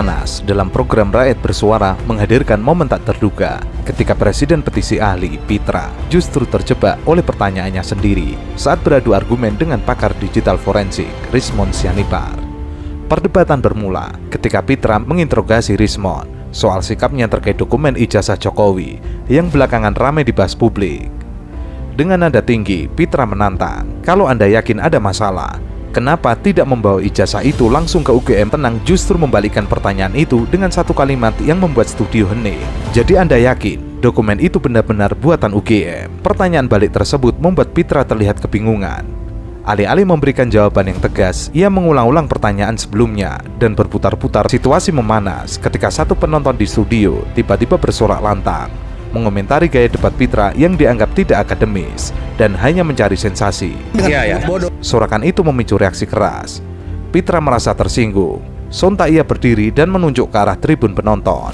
panas dalam program Rakyat Bersuara menghadirkan momen tak terduga ketika Presiden Petisi Ahli, Pitra, justru terjebak oleh pertanyaannya sendiri saat beradu argumen dengan pakar digital forensik, Rismond Sianipar. Perdebatan bermula ketika Pitra menginterogasi Rismond soal sikapnya terkait dokumen ijazah Jokowi yang belakangan ramai dibahas publik. Dengan nada tinggi, Pitra menantang, kalau Anda yakin ada masalah, kenapa tidak membawa ijazah itu langsung ke UGM? Tenang justru membalikkan pertanyaan itu dengan satu kalimat yang membuat studio hening. Jadi Anda yakin dokumen itu benar-benar buatan UGM? Pertanyaan balik tersebut membuat Pitra terlihat kebingungan. Alih-alih memberikan jawaban yang tegas, ia mengulang-ulang pertanyaan sebelumnya dan berputar-putar. Situasi memanas ketika satu penonton di studio tiba-tiba bersorak lantang, mengomentari gaya debat Pitra yang dianggap tidak akademis dan hanya mencari sensasi. Sorakan itu memicu reaksi keras. Pitra merasa tersinggung. Sontak ia berdiri dan menunjuk ke arah tribun penonton.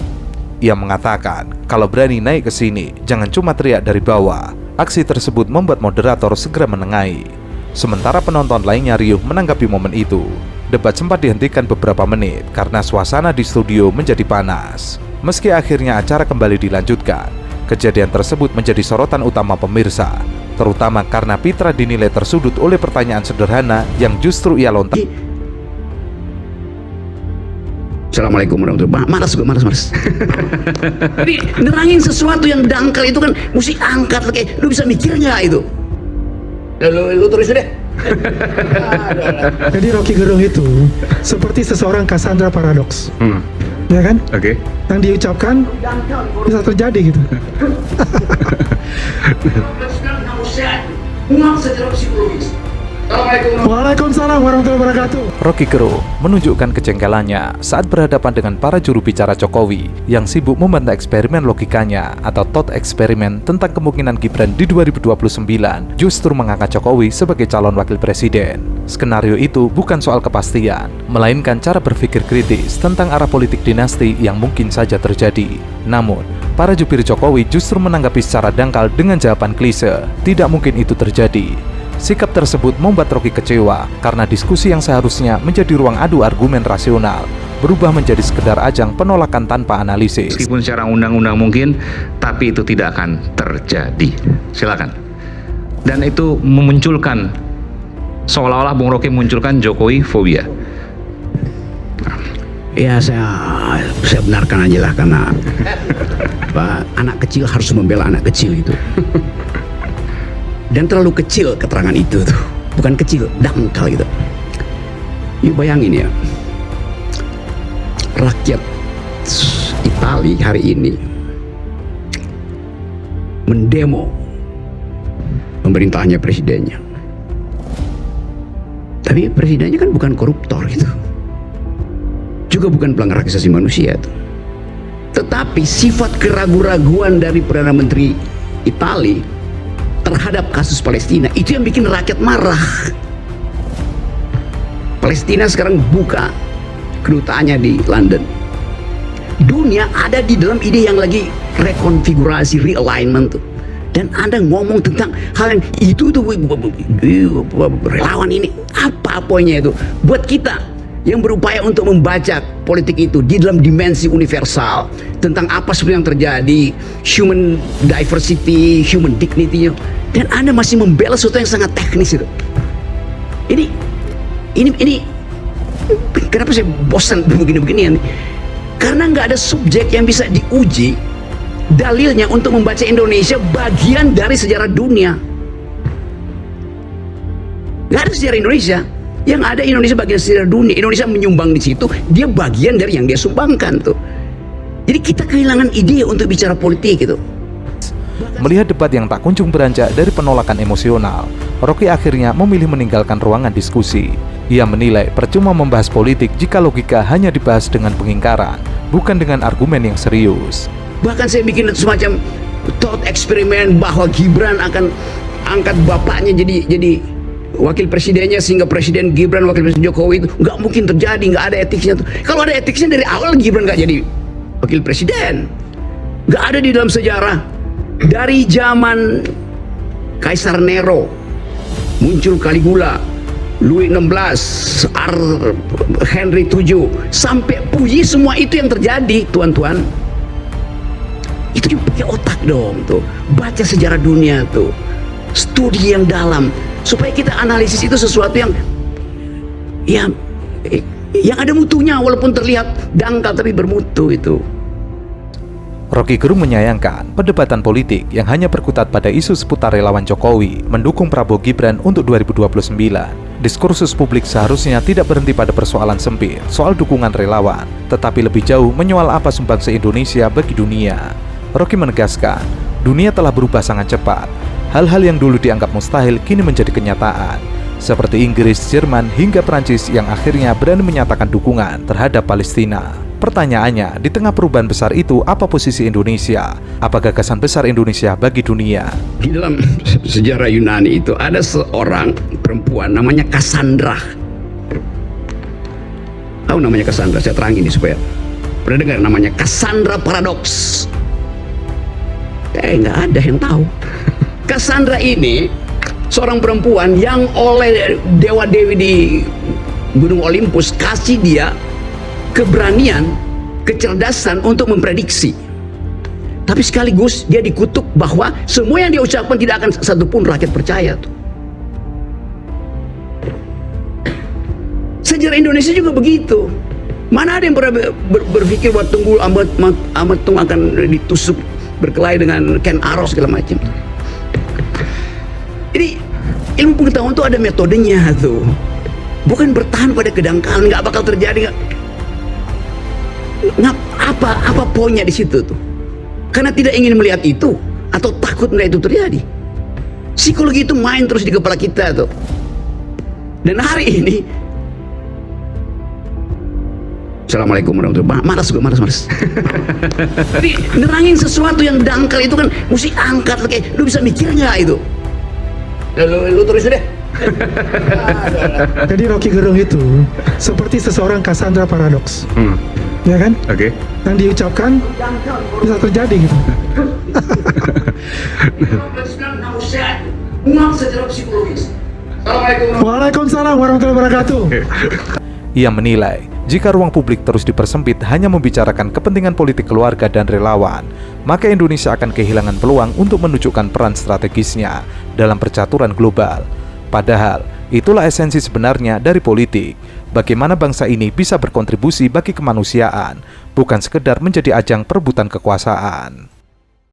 Ia mengatakan, kalau berani naik ke sini, jangan cuma teriak dari bawah. Aksi tersebut membuat moderator segera menengahi. Sementara penonton lainnya riuh menanggapi momen itu. Debat sempat dihentikan beberapa menit karena suasana di studio menjadi panas. Meski akhirnya acara kembali dilanjutkan, kejadian tersebut menjadi sorotan utama pemirsa, terutama karena Pitra dinilai tersudut oleh pertanyaan sederhana yang justru ia lontar. Assalamualaikum warahmatullahi wabarakatuh. Malas. Tapi nerangin sesuatu yang dangkal itu kan mesti angkat, kayak lu bisa mikir nggak itu? Lu tulis deh. Jadi Rocky Gerung itu seperti seseorang Cassandra Paradox. Ya kan? Oke. Yang diucapkan bisa terjadi gitu. Waalaikumsalam warahmatullahi wabarakatuh. Rocky Gerung menunjukkan kejengkelannya saat berhadapan dengan para juru bicara Jokowi yang sibuk membantah eksperimen logikanya atau thought eksperimen tentang kemungkinan Gibran di 2029 justru mengangkat Jokowi sebagai calon wakil presiden. Skenario itu bukan soal kepastian, melainkan cara berpikir kritis tentang arah politik dinasti yang mungkin saja terjadi. Namun, para jubir Jokowi justru menanggapi secara dangkal dengan jawaban klise, tidak mungkin itu terjadi. Sikap tersebut membuat Rocky kecewa karena diskusi yang seharusnya menjadi ruang adu argumen rasional berubah menjadi sekedar ajang penolakan tanpa analisis. Meskipun secara undang-undang mungkin, tapi itu tidak akan terjadi. Silakan. Dan itu memunculkan, seolah-olah Bung Rocky munculkan Jokowi fobia. Ya saya benarkan aja lah, karena anak kecil harus membela anak kecil itu. Dan terlalu kecil keterangan itu tuh, bukan kecil, dangkal gitu. Yuk bayangin ya, rakyat Itali hari ini mendemo pemerintahnya, presidennya. Tapi presidennya kan bukan koruptor gitu, juga bukan pelanggar hak asasi manusia tuh. Tetapi sifat keraguan-raguan dari Perdana Menteri Itali terhadap kasus Palestina itu yang bikin rakyat marah. Palestina sekarang buka kedutaannya di London. Dunia ada di dalam ide yang lagi rekonfigurasi, realignment tuh. Dan Anda ngomong tentang hal yang itu tuh, relawan ini apa poinnya itu? Buat kita yang berupaya untuk membaca politik itu di dalam dimensi universal tentang apa sebenarnya yang terjadi, human diversity, human dignity-nya, dan Anda masih membela sesuatu yang sangat teknis itu. Ini kenapa saya bosan begini-beginian? Karena nggak ada subjek yang bisa diuji dalilnya untuk membaca Indonesia bagian dari sejarah dunia. Nggak ada sejarah Indonesia. Yang ada Indonesia bagian sejarah dunia. Indonesia menyumbang di situ, dia bagian dari yang dia sumbangkan tuh. Jadi kita kehilangan ide untuk bicara politik gitu. Melihat debat yang tak kunjung beranjak dari penolakan emosional, Rocky akhirnya memilih meninggalkan ruangan diskusi. Ia menilai percuma membahas politik jika logika hanya dibahas dengan pengingkaran, bukan dengan argumen yang serius. Bahkan saya bikin semacam thought eksperimen bahwa Gibran akan angkat bapaknya jadi wakil presidennya, sehingga Presiden Gibran, wakil presiden Jokowi itu nggak mungkin terjadi, nggak ada etiknya tuh. Kalau ada etiknya dari awal Gibran nggak jadi wakil presiden. Nggak ada di dalam sejarah. Dari zaman Kaisar Nero muncul Caligula, Louis XVI, Henry VII, sampai Puyi, semua itu yang terjadi, tuan-tuan. Itu yang pakai otak dong tuh, baca sejarah dunia tuh, studi yang dalam, supaya kita analisis itu sesuatu yang ada mutunya, walaupun terlihat dangkal tapi bermutu itu. Rocky Gerung menyayangkan perdebatan politik yang hanya berkutat pada isu seputar relawan Jokowi mendukung Prabowo Gibran untuk 2029. Diskursus publik seharusnya tidak berhenti pada persoalan sempit soal dukungan relawan, tetapi lebih jauh menyoal apa sumbangsi Indonesia bagi dunia. Rocky menegaskan, dunia telah berubah sangat cepat. Hal-hal yang dulu dianggap mustahil kini menjadi kenyataan, seperti Inggris, Jerman, hingga Prancis yang akhirnya berani menyatakan dukungan terhadap Palestina. Pertanyaannya, di tengah perubahan besar itu, apa posisi Indonesia? Apa gagasan besar Indonesia bagi dunia? Di dalam sejarah Yunani itu ada seorang perempuan namanya Cassandra. Tahu namanya Cassandra? Saya terangin ini supaya pernah dengar namanya Cassandra Paradox? Nggak ada yang tahu. Cassandra ini seorang perempuan yang oleh dewa-dewi di Gunung Olympus kasih dia keberanian, kecerdasan untuk memprediksi. Tapi sekaligus dia dikutuk bahwa semua yang dia ucapkan tidak akan satupun rakyat percaya tuh. Sejarah Indonesia juga begitu. Mana ada yang pernah berpikir bahwa Tunggul Ametung akan ditusuk berkelahi dengan Ken Arok segala macam. Jadi ilmu pengetahuan itu ada metodenya tuh. Bukan bertahan pada kedangkalan, nggak bakal terjadi. Apa poinnya di situ tuh? Karena tidak ingin melihat itu atau takut melihat itu terjadi. Psikologi itu main terus di kepala kita tuh. Dan hari ini, Assalamualaikum warahmatullahi wabarakatuh. Malas. Jadi nerangin sesuatu yang dangkal itu kan mesti angkat. Kayak lu bisa mikir nggak itu? Lu terus deh. Jadi Rocky Gerung itu seperti seseorang Cassandra Paradox. Ya kan? Oke. Yang diucapkan bisa terjadi gitu. Secara psikologis. Waalaikumsalam warahmatullahi wabarakatuh. Ia menilai, jika ruang publik terus dipersempit hanya membicarakan kepentingan politik keluarga dan relawan, maka Indonesia akan kehilangan peluang untuk menunjukkan peran strategisnya dalam percaturan global. Padahal, itulah esensi sebenarnya dari politik. Bagaimana bangsa ini bisa berkontribusi bagi kemanusiaan, bukan sekedar menjadi ajang perebutan kekuasaan.